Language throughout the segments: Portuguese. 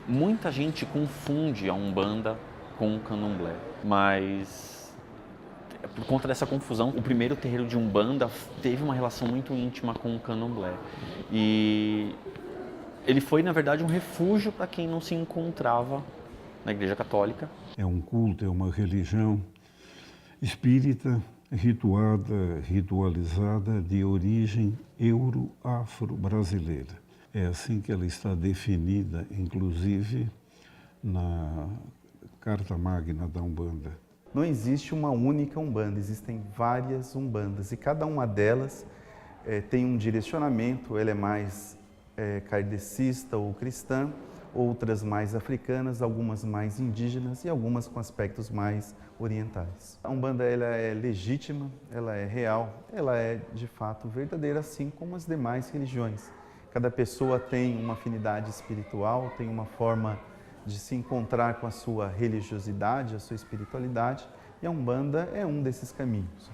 Muita gente confunde a Umbanda com o Candomblé, mas por conta dessa confusão, o primeiro terreiro de Umbanda teve uma relação muito íntima com o Candomblé. E ele foi, na verdade, um refúgio para quem não se encontrava na Igreja Católica. É um culto, é uma religião espírita, rituada, ritualizada, de origem euro-afro-brasileira. É assim que ela está definida, inclusive, na Carta Magna da Umbanda. Não existe uma única Umbanda, existem várias Umbandas e cada uma delas tem um direcionamento, ela é mais kardecista ou cristã, outras mais africanas, algumas mais indígenas e algumas com aspectos mais orientais. A Umbanda ela é legítima, ela é real, ela é de fato verdadeira, assim como as demais religiões. Cada pessoa tem uma afinidade espiritual, tem uma forma de se encontrar com a sua religiosidade, a sua espiritualidade, e a Umbanda é um desses caminhos.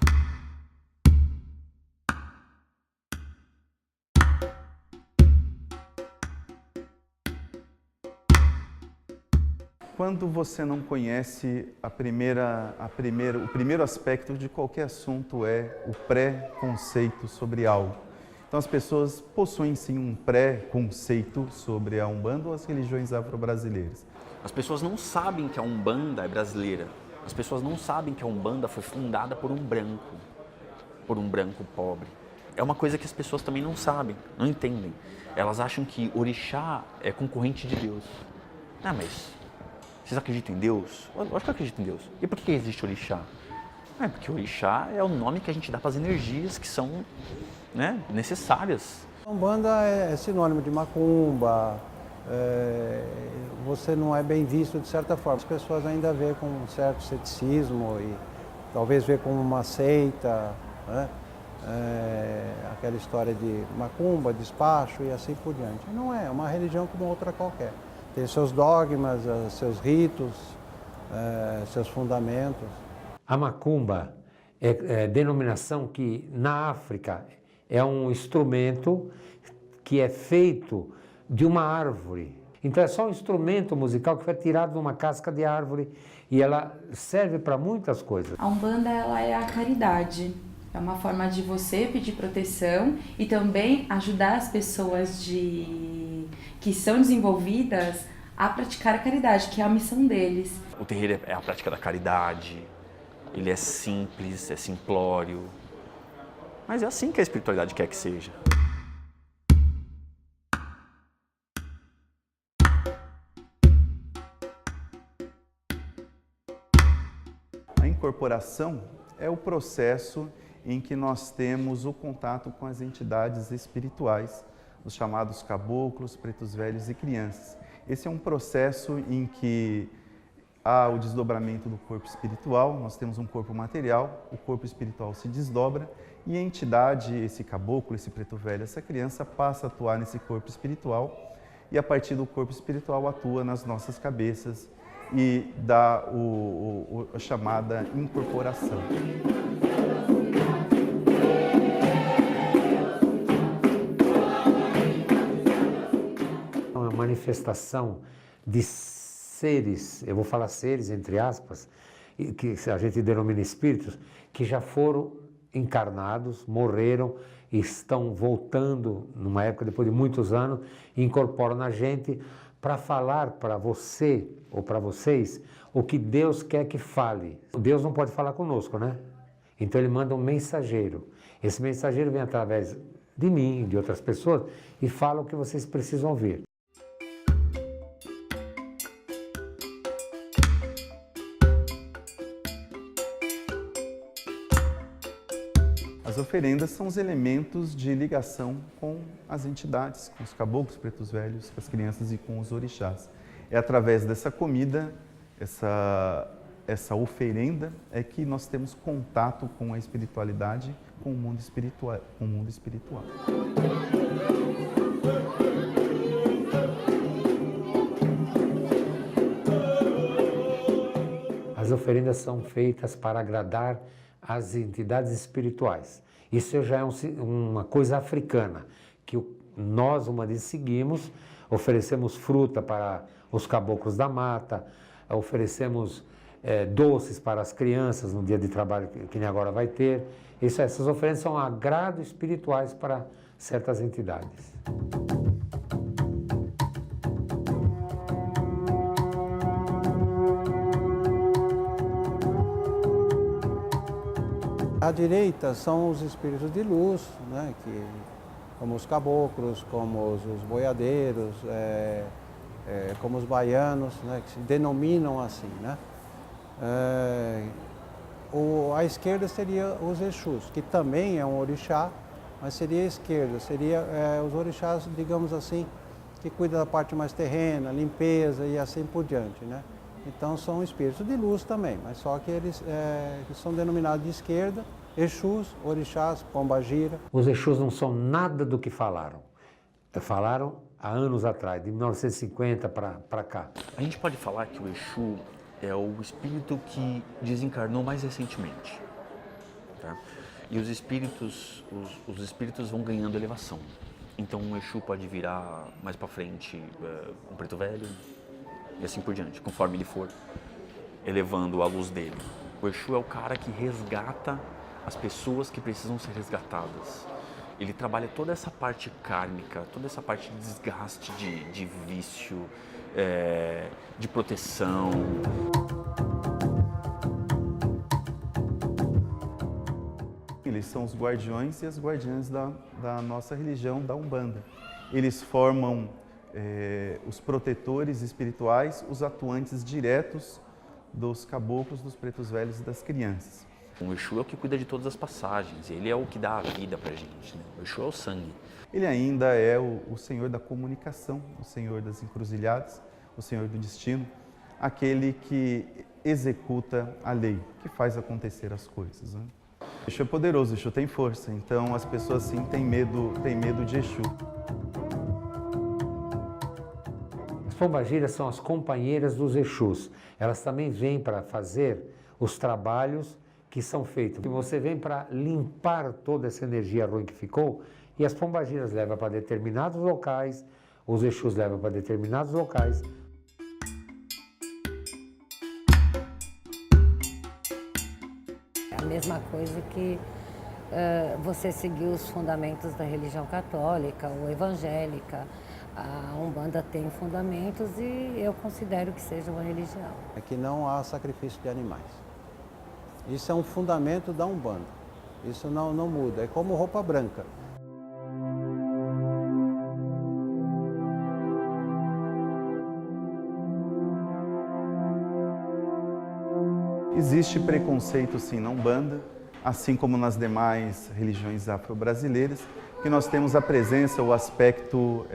Quando você não conhece o primeiro aspecto de qualquer assunto é o pré-conceito sobre algo. Então as pessoas possuem sim um pré-conceito sobre a Umbanda ou as religiões afro-brasileiras. As pessoas não sabem que a Umbanda é brasileira. As pessoas não sabem que a Umbanda foi fundada por um branco pobre. É uma coisa que as pessoas também não sabem, não entendem. Elas acham que orixá é concorrente de Deus. Ah, mas vocês acreditam em Deus? Eu acho que eu acredito em Deus. E por que existe orixá? É porque orixá é o nome que a gente dá para as energias que são, né, necessárias. A Umbanda é sinônimo de macumba, você não é bem visto de certa forma. As pessoas ainda veem com um certo ceticismo e talvez veem como uma seita, né? Aquela história de macumba, despacho e assim por diante. Não é uma religião como outra qualquer. Tem seus dogmas, seus ritos, seus fundamentos. A macumba é denominação que na África é um instrumento que é feito de uma árvore. Então é só um instrumento musical que foi tirado de uma casca de árvore e ela serve para muitas coisas. A Umbanda ela é a caridade. É uma forma de você pedir proteção e também ajudar as pessoas que são desenvolvidas a praticar a caridade, que é a missão deles. O terreiro é a prática da caridade, ele é simples, é simplório, mas é assim que a espiritualidade quer que seja. A incorporação é o processo em que nós temos o contato com as entidades espirituais, os chamados caboclos, pretos velhos e crianças. Esse é um processo em que há o desdobramento do corpo espiritual, nós temos um corpo material, o corpo espiritual se desdobra e a entidade, esse caboclo, esse preto velho, essa criança passa a atuar nesse corpo espiritual e a partir do corpo espiritual atua nas nossas cabeças e dá a chamada incorporação. Uma manifestação de seres, eu vou falar seres entre aspas, que a gente denomina espíritos, que já foram encarnados, morreram e estão voltando numa época depois de muitos anos, incorporam na gente para falar para você ou para vocês o que Deus quer que fale. Deus não pode falar conosco, né? Então ele manda um mensageiro. Esse mensageiro vem através de mim, de outras pessoas, e fala o que vocês precisam ouvir. As As oferendas são os elementos de ligação com as entidades, com os caboclos, pretos velhos, com as crianças e com os orixás. É através dessa comida, essa oferenda, é que nós temos contato com a espiritualidade, com o mundo espiritual. As oferendas são feitas para agradar as entidades espirituais. Isso já é uma coisa africana, que nós, humanistas, seguimos, oferecemos fruta para os caboclos da mata, oferecemos doces para as crianças no dia de trabalho que nem agora vai ter. Essas oferendas são agrado espirituais para certas entidades. À direita são os espíritos de luz, né, como os caboclos, como os boiadeiros, como os baianos, né, que se denominam assim, né? À esquerda seria os Exus, que também é um orixá, mas seria a esquerda, seria os orixás, digamos assim, que cuidam da parte mais terrena, limpeza e assim por diante, né? Então são espíritos de luz também, mas só que eles são denominados de esquerda, Exus, orixás, pombagira. Os Exus não são nada do que falaram. Falaram há anos atrás, de 1950 para cá. A gente pode falar que o Exu é o espírito que desencarnou mais recentemente. Tá? E os espíritos vão ganhando elevação. Então um Exu pode virar mais para frente um preto velho e assim por diante, conforme ele for elevando a luz dele. O Exu é o cara que resgata as pessoas que precisam ser resgatadas. Ele trabalha toda essa parte kármica, toda essa parte de desgaste, de vício, de proteção. Eles são os guardiões e as guardiãs da nossa religião, da Umbanda. Eles formam os protetores espirituais, os atuantes diretos dos caboclos, dos pretos velhos e das crianças. O Exu é o que cuida de todas as passagens, ele é o que dá a vida pra gente, né? O Exu é o sangue. Ele ainda é o senhor da comunicação, o senhor das encruzilhadas, o senhor do destino, aquele que executa a lei, que faz acontecer as coisas, né? O Exu é poderoso, o Exu tem força, então as pessoas sim têm medo de Exu. As pombagiras são as companheiras dos Exus. Elas também vêm para fazer os trabalhos que são feitos. Você vem para limpar toda essa energia ruim que ficou e as pombagiras levam para determinados locais, os Exus levam para determinados locais. É a mesma coisa que você seguir os fundamentos da religião católica ou evangélica. A Umbanda tem fundamentos e eu considero que seja uma religião. É que não há sacrifício de animais. Isso é um fundamento da Umbanda. Isso não muda. É como roupa branca. Existe preconceito sim na Umbanda, assim como nas demais religiões afro-brasileiras, que nós temos a presença, o aspecto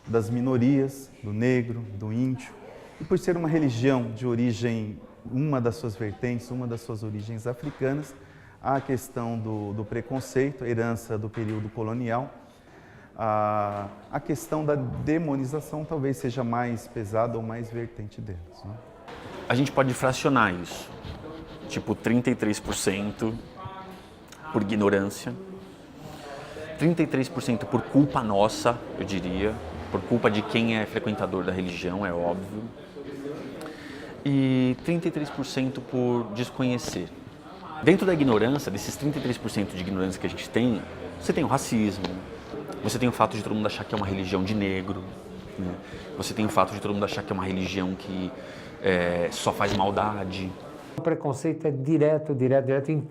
das minorias, do negro, do índio. E por ser uma religião de origem, uma das suas vertentes, uma das suas origens africanas, há a questão do preconceito, a herança do período colonial. A questão da demonização talvez seja mais pesada ou mais vertente deles, né? A gente pode fracionar isso, tipo 33% por ignorância, 33% por culpa nossa, eu diria, por culpa de quem é frequentador da religião, é óbvio, e 33% por desconhecer. Dentro da ignorância, desses 33% de ignorância que a gente tem, você tem o racismo, você tem o fato de todo mundo achar que é uma religião de negro, né? Você tem o fato de todo mundo achar que é uma religião que só faz maldade. O preconceito é direto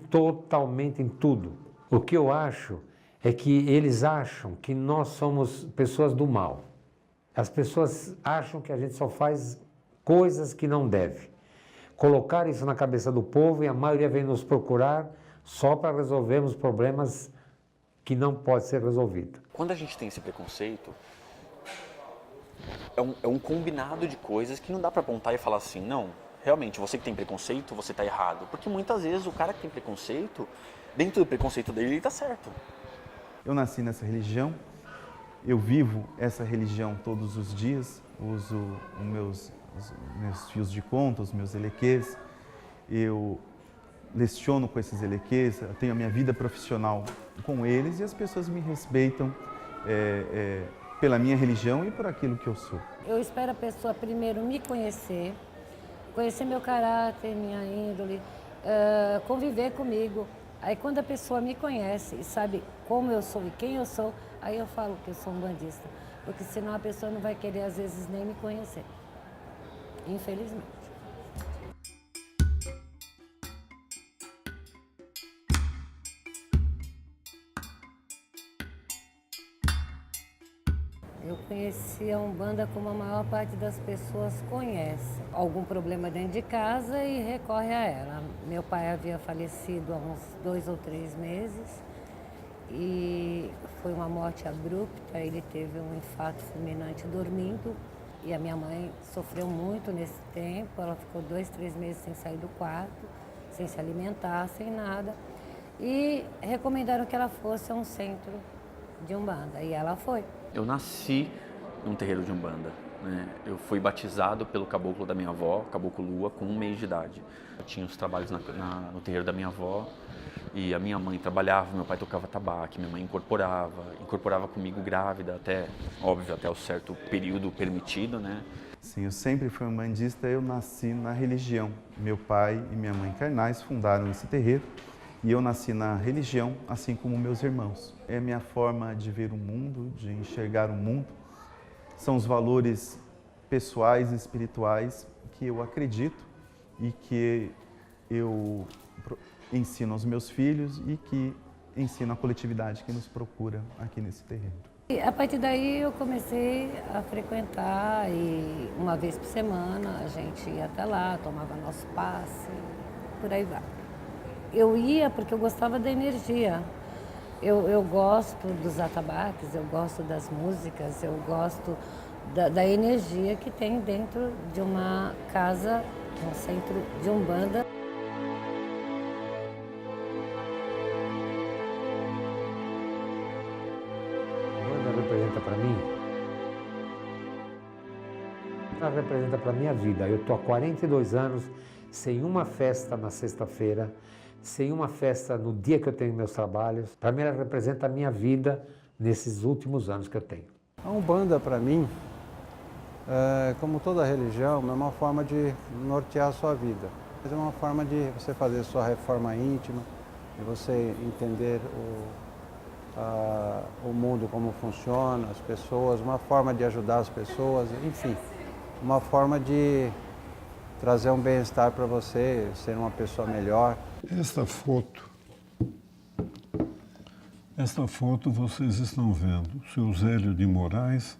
totalmente em tudo. O que eu acho é que eles acham que nós somos pessoas do mal. As pessoas acham que a gente só faz coisas que não deve. Colocar isso na cabeça do povo e a maioria vem nos procurar só para resolvermos problemas que não podem ser resolvidos. Quando a gente tem esse preconceito, é um combinado de coisas que não dá para apontar e falar assim, não, realmente, você que tem preconceito, você está errado. Porque muitas vezes o cara que tem preconceito, dentro do preconceito dele, ele está certo. Eu nasci nessa religião, eu vivo essa religião todos os dias, uso os meus fios de conta, os meus elequês, eu leciono com esses elequês, eu tenho a minha vida profissional com eles e as pessoas me respeitam pela minha religião e por aquilo que eu sou. Eu espero a pessoa primeiro me conhecer meu caráter, minha índole, conviver comigo. Aí quando a pessoa me conhece e sabe como eu sou e quem eu sou, aí eu falo que eu sou um bandista. Porque senão a pessoa não vai querer às vezes nem me conhecer. Infelizmente. Eu conheci a Umbanda como a maior parte das pessoas conhece. Algum problema dentro de casa e recorre a ela. Meu pai havia falecido há uns 2 ou 3 meses e foi uma morte abrupta. Ele teve um infarto fulminante dormindo e a minha mãe sofreu muito nesse tempo. Ela ficou 2, 3 meses sem sair do quarto, sem se alimentar, sem nada. E recomendaram que ela fosse a um centro de Umbanda e ela foi. Eu nasci num terreiro de Umbanda, né? Eu fui batizado pelo caboclo da minha avó, Caboclo Lua, com 1 mês de idade. Eu tinha os trabalhos no terreiro da minha avó e a minha mãe trabalhava, meu pai tocava tabaco, minha mãe incorporava comigo grávida até, óbvio, até o certo período permitido, né? Sim, eu sempre fui um bandista, eu nasci na religião. Meu pai e minha mãe carnais fundaram esse terreiro. E eu nasci na religião, assim como meus irmãos. É a minha forma de ver o mundo, de enxergar o mundo. São os valores pessoais e espirituais que eu acredito e que eu ensino aos meus filhos e que ensino à coletividade que nos procura aqui nesse terreno. E a partir daí eu comecei a frequentar e uma vez por semana a gente ia até lá, tomava nosso passe, por aí vai. Eu ia porque eu gostava da energia. Eu gosto dos atabaques, eu gosto das músicas, eu gosto da energia que tem dentro de uma casa, um centro de Umbanda. Umbanda representa para mim? Ela representa para a minha vida. Eu estou há 42 anos sem uma festa na sexta-feira, sem uma festa no dia que eu tenho meus trabalhos. Para mim, ela representa a minha vida nesses últimos anos que eu tenho. A Umbanda, para mim, como toda religião, é uma forma de nortear a sua vida. É uma forma de você fazer sua reforma íntima, de você entender o mundo, como funciona, as pessoas, uma forma de ajudar as pessoas, enfim, uma forma de trazer um bem-estar para você, ser uma pessoa melhor. Esta foto vocês estão vendo, o seu Zélio de Moraes,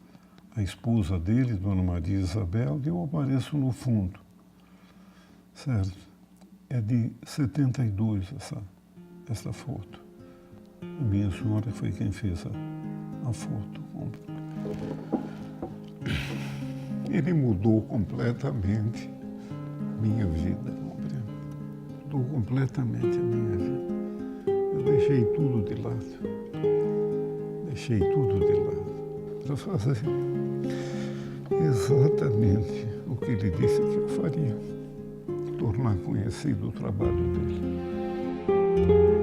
a esposa dele, Dona Maria Isabel, e eu apareço no fundo, certo? É de 72 essa foto. A minha senhora foi quem fez a foto. Ele mudou completamente minha vida, compreende? Mudou completamente a minha vida. Eu deixei tudo de lado. Deixei tudo de lado para fazer exatamente o que ele disse que eu faria. Tornar conhecido o trabalho dele.